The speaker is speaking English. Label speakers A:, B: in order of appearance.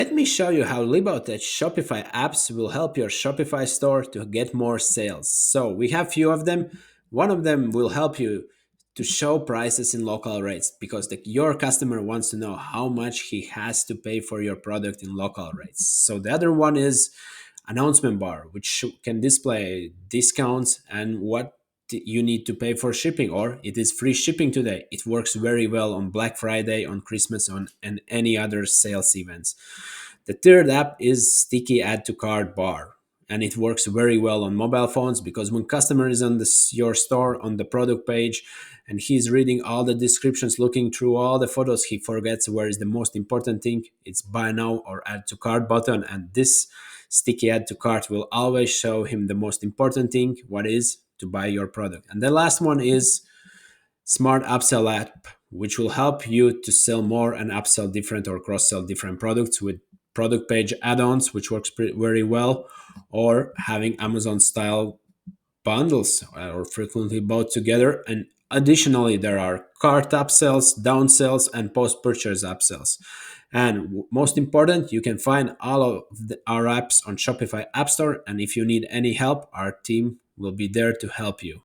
A: Let me show you how Libautech Shopify apps will help your Shopify store to get more sales. So we have few of them. One of them will help you to show prices in local rates because your customer wants to know how much he has to pay for your product in local rates. So the other one is announcement bar, which can display discounts and what you need to pay for shipping, or it is free shipping today. It works very well on Black Friday, on Christmas, on and any other sales events. The third app is sticky add to cart bar, and it works very well on mobile phones because when customer is on your store on the product page and he's reading all the descriptions, looking through all the photos, he forgets where is the most important thing. It's buy now or add to cart button, and this sticky add to cart will always show him the most important thing, what is to buy your product. And the last one is smart upsell app, which will help you to sell more and upsell different or cross sell different products with product page add-ons, which works very well, or having Amazon style bundles or frequently bought together. And additionally, there are cart upsells, downsells, and post-purchase upsells. And most important, you can find all of our apps on Shopify App Store. And if you need any help, our team will be there to help you.